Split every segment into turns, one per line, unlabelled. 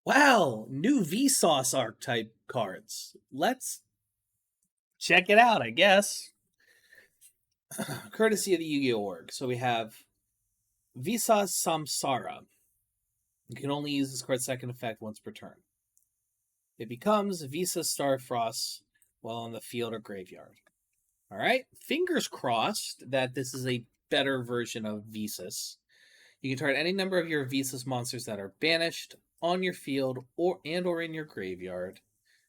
Wow, new Vsauce archetype cards. Let's check it out, I guess. Courtesy of the Yu-Gi-Oh! Org. So we have Vsauce Samsara. You can only use this card's second effect once per turn. It becomes Visa Starfrost while on the field or graveyard. Alright, fingers crossed that this is a better version of Visas. You can target any number of your Visas monsters that are banished on your field or in your graveyard.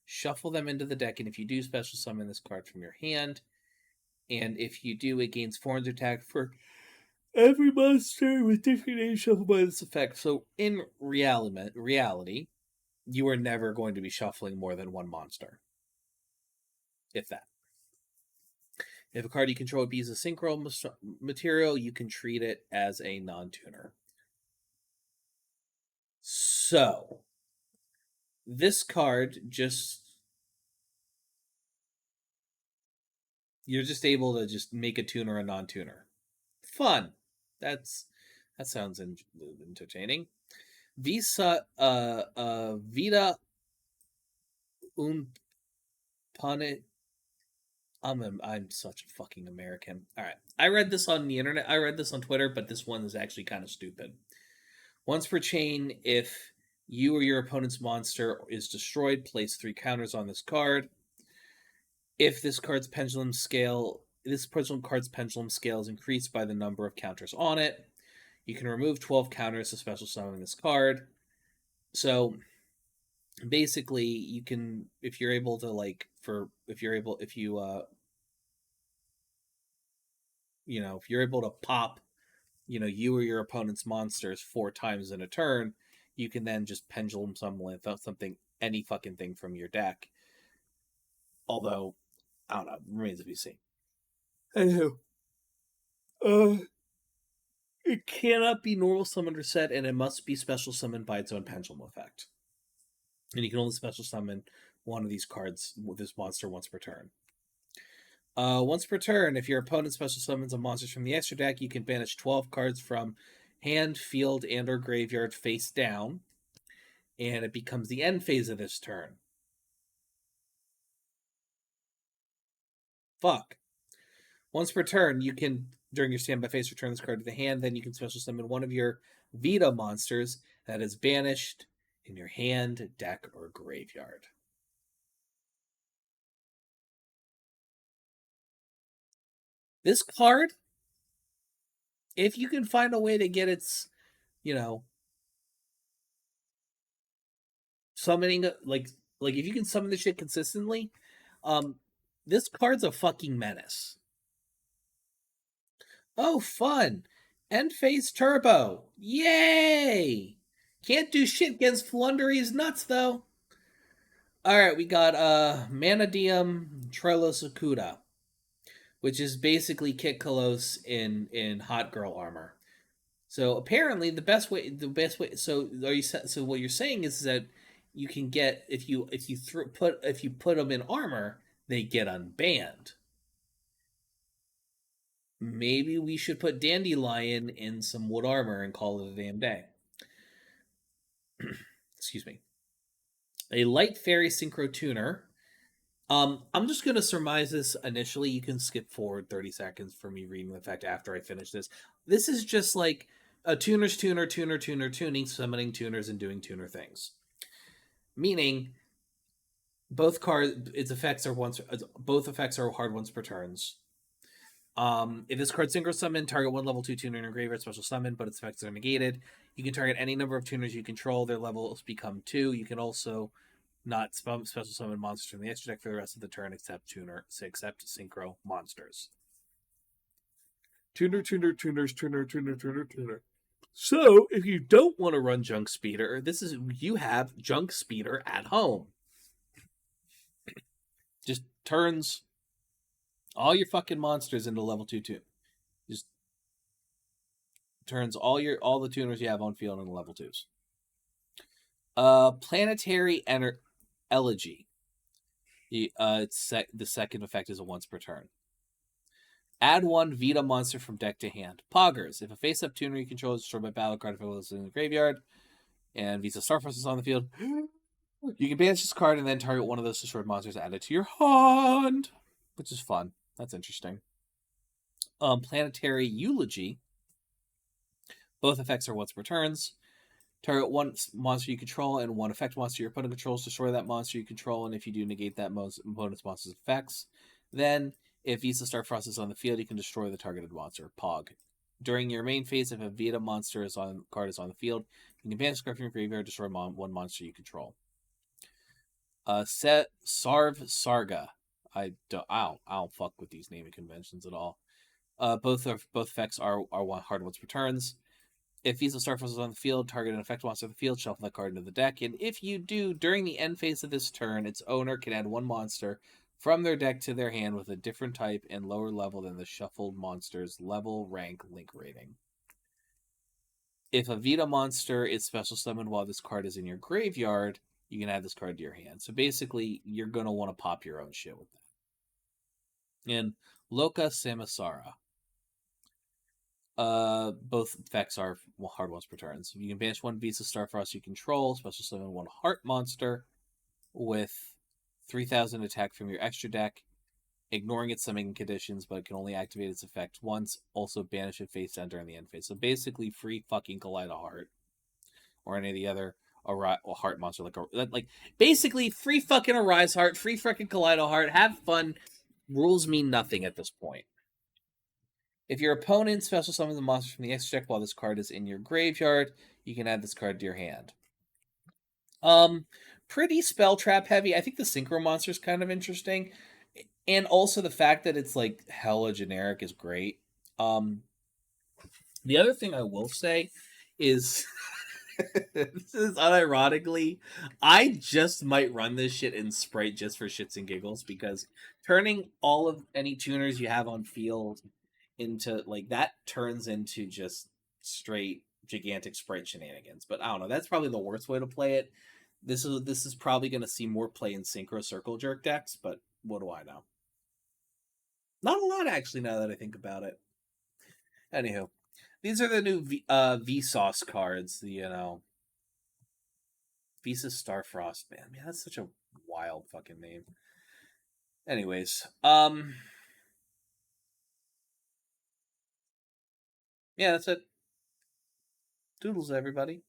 Shuffle them into the deck, and if you do, special summon this card from your hand. And if you do, it gains 400 attack for every monster with different names shuffled by this effect. So in reality, you are never going to be shuffling more than one monster. If that. If a card you control would be a synchro material, you can treat it as a non-tuner. So, this card you're just able to just make a tuner a non-tuner. Fun. That sounds entertaining. Vita Unpane. I'm such a fucking American. All right. I read this on the internet. I read this on Twitter, but this one is actually kind of stupid. Once per chain, if you or your opponent's monster is destroyed, place 3 counters on this card. If this card's pendulum card's pendulum scale is increased by the number of counters on it, you can remove 12 counters to special summon this card. So basically, you can, if you're able to pop, you or your opponent's monsters 4 times in a turn, you can then just pendulum summon any fucking thing from your deck. Although, I don't know, remains to be seen. Anywho, it cannot be normal summoned or set, and it must be special summoned by its own pendulum effect. And you can only special summon one of these cards with this monster once per turn. Once per turn, if your opponent special summons a monster from the extra deck, you can banish 12 cards from hand, field, and or graveyard face down. And it becomes the end phase of this turn. Fuck. Once per turn, you can, during your standby phase, return this card to the hand. Then you can special summon one of your Vita monsters that is banished in your hand, deck, or graveyard. This card, if you can find a way to get its, summoning, like if you can summon this shit consistently, this card's a fucking menace. Oh, fun! End phase turbo! Yay! Can't do shit against Flundery's nuts, though. Alright, we got Manadium Trilosakuda, which is basically Kit Kalos in hot girl armor. So apparently the best way so what you're saying is that you can get, if you put them in armor, they get unbanned. Maybe we should put Dandelion in some wood armor and call it a damn day. Excuse me. A light fairy synchro tuner. I'm just going to surmise this initially. You can skip forward 30 seconds for me reading the effect after I finish this. This is just like a tuner's tuner, tuning, summoning tuners and doing tuner things. Meaning, both effects are hard once per turns. If this card synchro summon, target 1 level 2 tuner in your graveyard, special summon, but its effects are negated. You can target any number of tuners you control. Their levels become 2. You can also not special summon monsters from the extra deck for the rest of the turn except synchro monsters. Tuner. So, if you don't want to run Junk Speeder, you have Junk Speeder at home. Just turns all your fucking monsters into level 2 tune. Just turns all the tuners you have on field into level 2s. Planetary Elegy. The second effect is a once per turn. Add 1 Vita monster from deck to hand. Poggers. If a face-up tuner you control is destroyed by battle card, if it was in the graveyard, and Visa Starfrost is on the field, you can banish this card and then target one of those destroyed monsters added to your hand, which is fun. That's interesting. Planetary Eulogy. Both effects are once per turns. Target one monster you control and one effect monster your opponent controls. Destroy that monster you control, and if you do, negate that opponent's monster's effects. Then, if Visa Starfrost is on the field, you can destroy the targeted monster. Pog. During your main phase, if a Vita monster card is on the field, you can banish card from your graveyard, destroy one monster you control. Set Sarv Sarga. I don't fuck with these naming conventions at all. Both effects are hard once per turns. If Visa Starfrost is on the field, target an effect monster on the field, shuffle that card into the deck, and if you do, during the end phase of this turn, its owner can add one monster from their deck to their hand with a different type and lower level than the shuffled monster's level, rank, link rating. If a Vita monster is special summoned while this card is in your graveyard, you can add this card to your hand. So basically, you're going to want to pop your own shit with that. And Loka Samasara. Both effects are hard once per turn. So you can banish one Visa Starfrost you control, special summon one heart monster with 3,000 attack from your extra deck, ignoring its summoning conditions, but it can only activate its effect once. Also banish it face down during the end phase. So basically, free fucking Kaleido Heart or any of the other heart monster, like basically free fucking Arise Heart, free fucking Kaleido Heart. Have fun. Rules mean nothing at this point. If your opponent special summons a monster from the extra deck while this card is in your graveyard, you can add this card to your hand. Pretty spell trap heavy. I think the Synchro monster is kind of interesting, and also the fact that it's like hella generic is great. The other thing I will say is, this is unironically, I just might run this shit in Sprite just for shits and giggles, because turning all of any tuners you have on field into that turns into just straight gigantic Sprite shenanigans. But I don't know, that's probably the worst way to play it. This is probably going to see more play in Synchro Circle Jerk decks, but what do I know? Not a lot, actually, now that I think about it. Anywho, these are the new Vsauce cards. Visa Starfrost, man, that's such a wild fucking name. Anyways, yeah, that's it. Doodles, everybody.